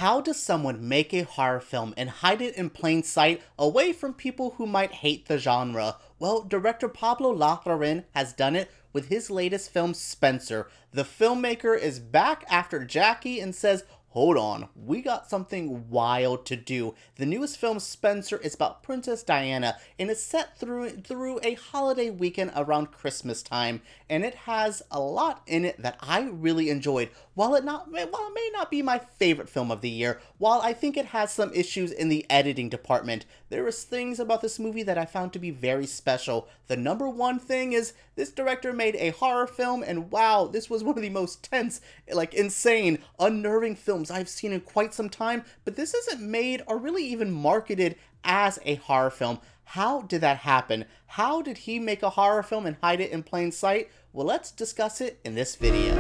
How does someone make a horror film and hide it in plain sight away from people who might hate the genre? Well, director Pablo Larraín has done it with his latest film, Spencer. The filmmaker is back after Jackie and says, hold on, we got something wild to do. The newest film, Spencer, is about Princess Diana, and it's set through a holiday weekend around Christmas time, and it has a lot in it that I really enjoyed. While it may not be my favorite film of the year, while I think it has some issues in the editing department, there is things about this movie that I found to be very special. The number one thing is this director made a horror film, and wow, this was one of the most tense, insane, unnerving films I've seen in quite some time, but this isn't made or really even marketed as a horror film. How did that happen? How did he make a horror film and hide it in plain sight? Well, let's discuss it in this video.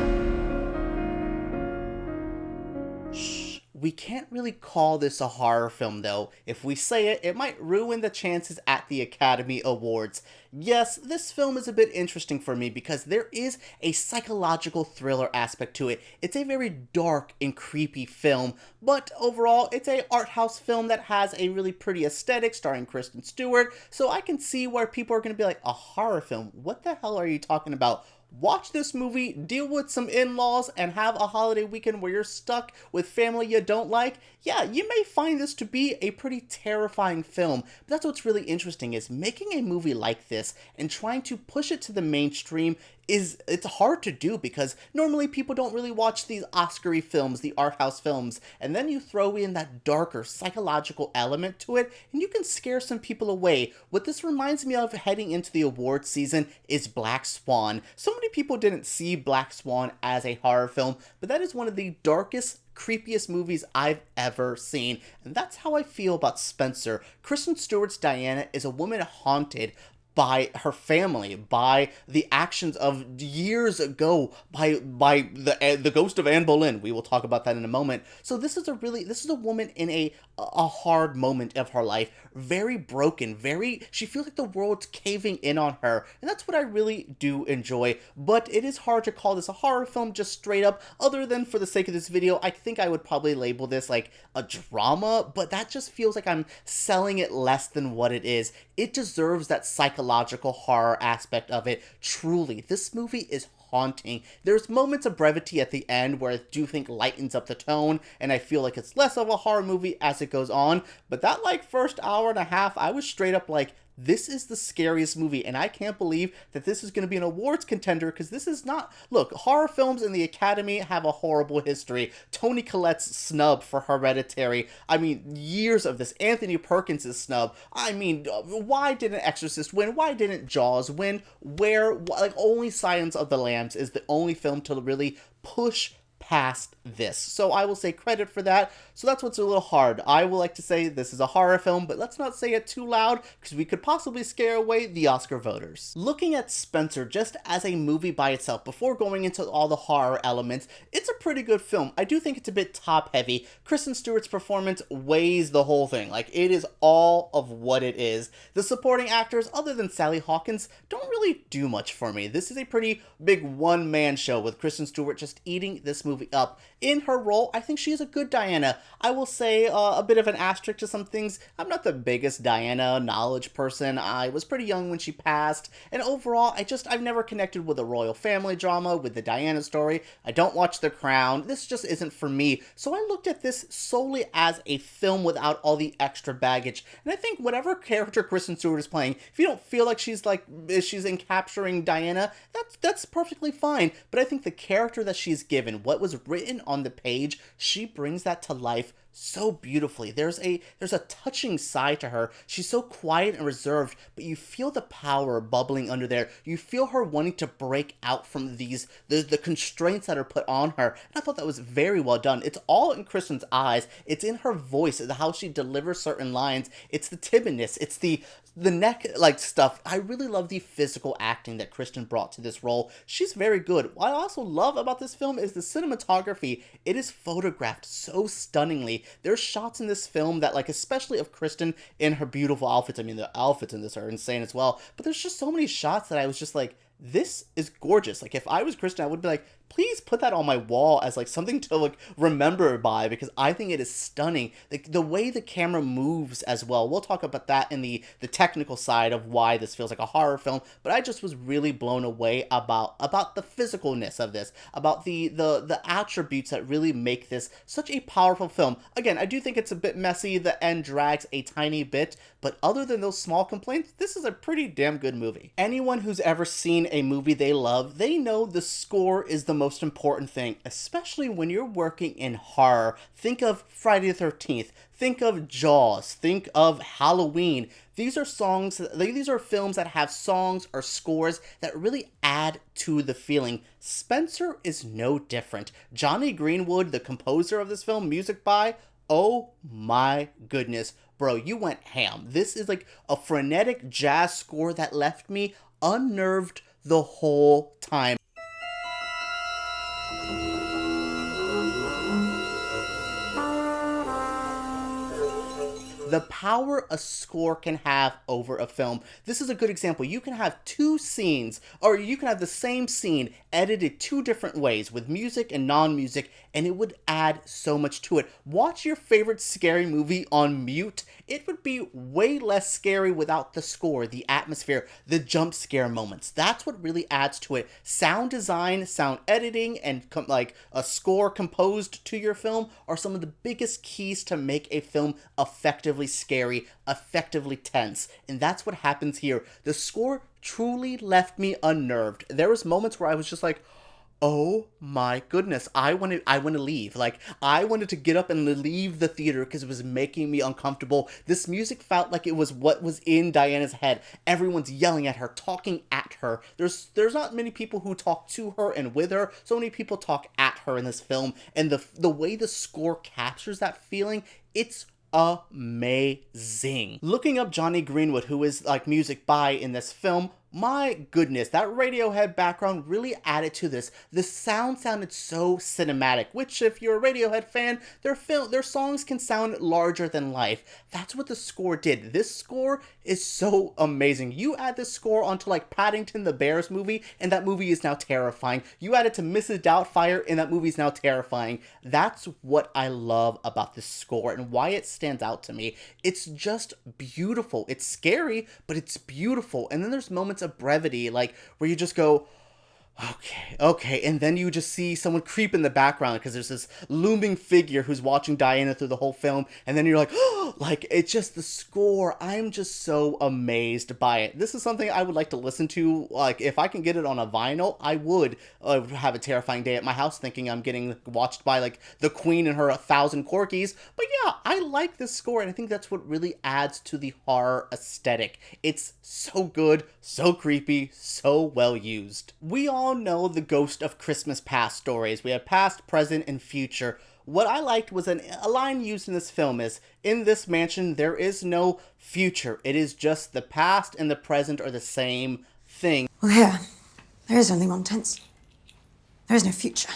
We can't really call this a horror film though. If we say it, it might ruin the chances at the Academy Awards. Yes, this film is a bit interesting for me because there is a psychological thriller aspect to it. It's a very dark and creepy film, but overall it's a art house film that has a really pretty aesthetic starring Kristen Stewart, so I can see where people are going to be like, a horror film? What the hell are you talking about? Watch this movie, deal with some in-laws, and have a holiday weekend where you're stuck with family you don't like. Yeah, you may find this to be a pretty terrifying film, but that's what's really interesting is making a movie like this and trying to push it to the mainstream it's hard to do because normally people don't really watch these Oscar-y films, the art house films, and then you throw in that darker psychological element to it and you can scare some people away. What this reminds me of heading into the awards season is Black Swan. So many people didn't see Black Swan as a horror film, but that is one of the darkest, creepiest movies I've ever seen, and that's how I feel about Spencer. Kristen Stewart's Diana is a woman haunted by her family, by the actions of years ago, by the ghost of Anne Boleyn. We will talk about that in a moment. So this is a woman in a hard moment of her life, very broken, she feels like the world's caving in on her, and that's what I really do enjoy. But it is hard to call this a horror film just straight up, other than for the sake of this video, I think I would probably label this like a drama, but that just feels like I'm selling it less than what it is. It deserves that psychological horror aspect of it. Truly, this movie is haunting. There's moments of brevity at the end where I do think lightens up the tone, and I feel like it's less of a horror movie as it goes on, but that first hour and a half, I was straight up like, this is the scariest movie, and I can't believe that this is going to be an awards contender, because this is not... Look, horror films in the Academy have a horrible history. Toni Collette's snub for Hereditary. I mean, years of this. Anthony Perkins' snub. I mean, why didn't Exorcist win? Why didn't Jaws win? Only Silence of the Lambs is the only film to really push past this. So I will say credit for that. So that's what's a little hard. I will like to say this is a horror film, but let's not say it too loud because we could possibly scare away the Oscar voters. Looking at Spencer just as a movie by itself, before going into all the horror elements, it's a pretty good film. I do think it's a bit top heavy. Kristen Stewart's performance weighs the whole thing. It is all of what it is. The supporting actors, other than Sally Hawkins, don't really do much for me. This is a pretty big one-man show with Kristen Stewart just eating this movie up. In her role, I think she is a good Diana. I will say a bit of an asterisk to some things. I'm not the biggest Diana knowledge person. I was pretty young when she passed, and overall, I've never connected with a royal family drama, with the Diana story. I don't watch The Crown. This just isn't for me. So I looked at this solely as a film without all the extra baggage. And I think whatever character Kristen Stewart is playing, if you don't feel like she's in capturing Diana, that's perfectly fine. But I think the character that she's given, what was written on the page, she brings that to life so beautifully. There's a touching side to her. She's so quiet and reserved, but you feel the power bubbling under there. You feel her wanting to break out from the constraints that are put on her. And I thought that was very well done. It's all in Kristen's eyes. It's in her voice, it's how she delivers certain lines. It's the timidness. It's the neck stuff. I really love the physical acting that Kristen brought to this role. She's very good. What I also love about this film is the cinematography. It is photographed so stunningly. There's shots in this film that, especially of Kristen in her beautiful outfits. I mean, the outfits in this are insane as well. But there's just so many shots that I was just like, this is gorgeous. If I was Kristen, I would be like, please put that on my wall as like something to like remember by, because I think it is stunning. Like the way the camera moves as well. We'll talk about that in the technical side of why this feels like a horror film, but I just was really blown away about the physicalness of this, about the attributes that really make this such a powerful film. Again, I do think it's a bit messy, the end drags a tiny bit, but other than those small complaints, this is a pretty damn good movie. Anyone who's ever seen a movie they love, they know the score is the most important thing, especially when you're working in horror. Think of Friday the 13th, think of Jaws, think of Halloween. These are films that have songs or scores that really add to the feeling. Spencer is no different. Jonny Greenwood, the composer of this film, music by, oh my goodness, bro, you went ham. This is like a frenetic jazz score that left me unnerved the whole time. The power a score can have over a film. This is a good example. You can have two scenes, or you can have the same scene edited two different ways with music and non-music, and it would add so much to it. Watch your favorite scary movie on mute. It would be way less scary without the score, the atmosphere, the jump scare moments. That's what really adds to it. Sound design, sound editing, and like a score composed to your film are some of the biggest keys to make a film effectively scary, effectively tense, and that's what happens here. The score truly left me unnerved. There was moments where I was just like, oh my goodness, I want to leave. Like, I wanted to get up and leave the theater because it was making me uncomfortable. This music felt like it was what was in Diana's head. Everyone's yelling at her, talking at her. There's not many people who talk to her and with her. So many people talk at her in this film, and the way the score captures that feeling, it's amazing. Looking up Jonny Greenwood, who is like music by in this film, my goodness, that Radiohead background really added to this. The sound sounded so cinematic, which if you're a Radiohead fan, their songs can sound larger than life. That's what the score did. This score is so amazing. You add this score onto like Paddington the Bears movie, and that movie is now terrifying. You add it to Mrs. Doubtfire, and that movie is now terrifying. That's what I love about this score and why it stands out to me. It's just beautiful. It's scary, but it's beautiful. And then there's moments of brevity, like where you just go, okay, and then you just see someone creep in the background because there's this looming figure who's watching Diana through the whole film, and then you're like, oh, like, it's just the score. I'm just so amazed by it. This is something I would like to listen to. Like, if I can get it on a vinyl, I would have a terrifying day at my house thinking I'm getting watched by, like, the queen and her 1,000 corgis. But yeah, I like this score, and I think that's what really adds to the horror aesthetic. It's so good, so creepy, so well used. We all know the ghost of Christmas past stories. We have past, present, and future. What I liked was a line used in this film is, in this mansion, there is no future. It is just the past and the present are the same thing. Well, here, there is only one tense. There is no future.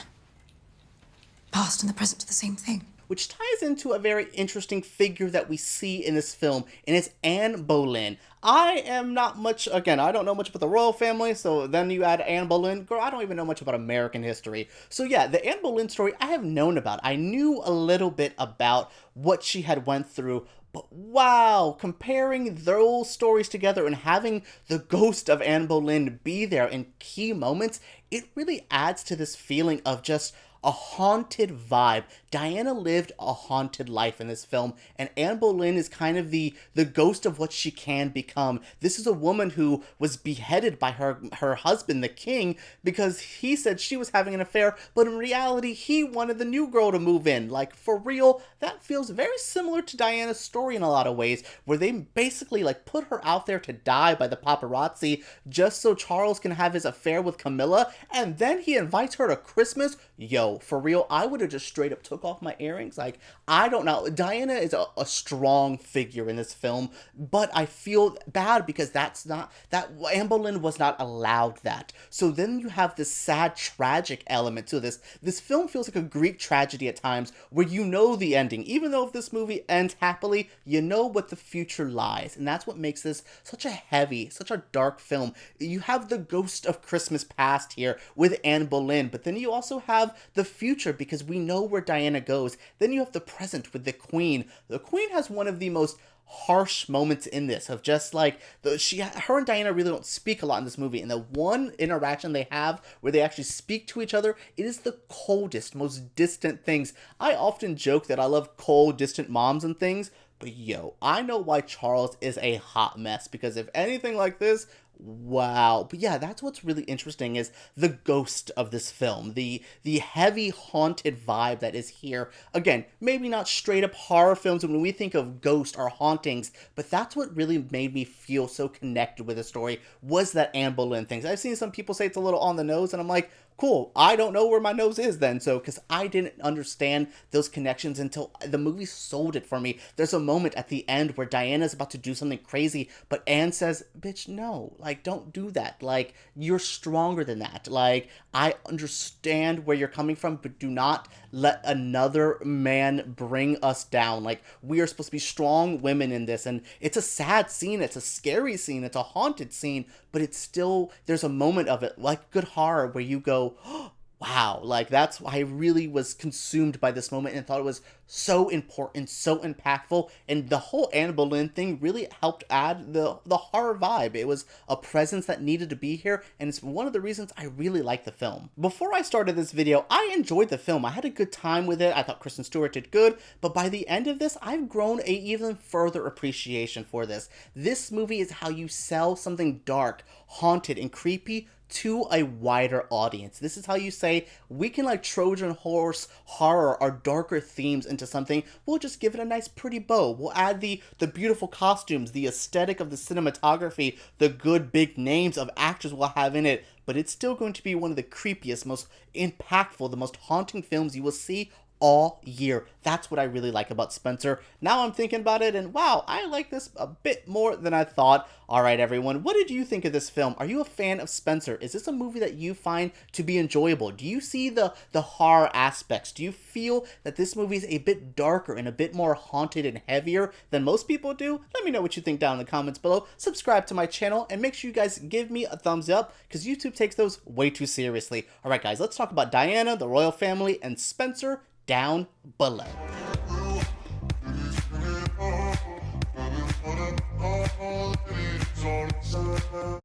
Past and the present are the same thing. Which ties into a very interesting figure that we see in this film, and it's Anne Boleyn. I am not much, again, I don't know much about the royal family, so then you add Anne Boleyn. Girl, I don't even know much about American history. So yeah, the Anne Boleyn story I have known about. I knew a little bit about what she had went through, but wow, comparing those stories together and having the ghost of Anne Boleyn be there in key moments, it really adds to this feeling of just a haunted vibe. Diana lived a haunted life in this film, and Anne Boleyn is kind of the ghost of what she can become. This is a woman who was beheaded by her husband, the king, because he said she was having an affair, but in reality, he wanted the new girl to move in. Like, for real, that feels very similar to Diana's story in a lot of ways, where they basically, like, put her out there to die by the paparazzi just so Charles can have his affair with Camilla, and then he invites her to Christmas. Yo, yo, for real, I would have just straight up took off my earrings. Like, I don't know. Diana is a strong figure in this film, but I feel bad because Anne Boleyn was not allowed that. So then you have this sad, tragic element to this. This film feels like a Greek tragedy at times where you know the ending. Even though if this movie ends happily, you know what the future lies. And that's what makes this such a heavy, such a dark film. You have the ghost of Christmas past here with Anne Boleyn, but then you also have the future because we know where Diana goes. Then you have the present with the Queen. The Queen has one of the most harsh moments in this of just like her and Diana really don't speak a lot in this movie, and the one interaction they have where they actually speak to each other, it is the coldest, most distant things. I often joke that I love cold, distant moms and things, but yo, I know why Charles is a hot mess, because if anything like this, wow. But yeah, that's what's really interesting is the ghost of this film, the heavy haunted vibe that is here. Again, maybe not straight up horror films when we think of ghosts or hauntings, but that's what really made me feel so connected with the story, was that Anne Boleyn things. I've seen some people say it's a little on the nose, and I'm like, cool, I don't know where my nose is then, so, because I didn't understand those connections until the movie sold it for me. There's a moment at the end where Diana's about to do something crazy, but Anne says, bitch, no, like, don't do that, like, you're stronger than that, like, I understand where you're coming from, but do not let another man bring us down. Like, we are supposed to be strong women in this, and it's a sad scene, it's a scary scene, it's a haunted scene, but it's still, there's a moment of it, like good horror, where you go, oh, wow, like that's why I really was consumed by this moment and thought it was so important, so impactful, and the whole Anne Boleyn thing really helped add the horror vibe. It was a presence that needed to be here, and it's one of the reasons I really like the film. Before I started this video, I enjoyed the film. I had a good time with it. I thought Kristen Stewart did good, but by the end of this, I've grown a even further appreciation for this. This movie is how you sell something dark, haunted, and creepy to a wider audience. This is how you say, we can like Trojan horse horror or darker themes into something. We'll just give it a nice pretty bow. We'll add the beautiful costumes, the aesthetic of the cinematography, the good big names of actors we'll have in it, but it's still going to be one of the creepiest, most impactful, the most haunting films you will see all year. That's what I really like about Spencer. Now I'm thinking about it, and wow, I like this a bit more than I thought. Alright everyone, what did you think of this film? Are you a fan of Spencer? Is this a movie that you find to be enjoyable? Do you see the horror aspects? Do you feel that this movie is a bit darker and a bit more haunted and heavier than most people do? Let me know what you think down in the comments below. Subscribe to my channel, and make sure you guys give me a thumbs up, because YouTube takes those way too seriously. Alright guys, let's talk about Diana, the royal family, and Spencer down below.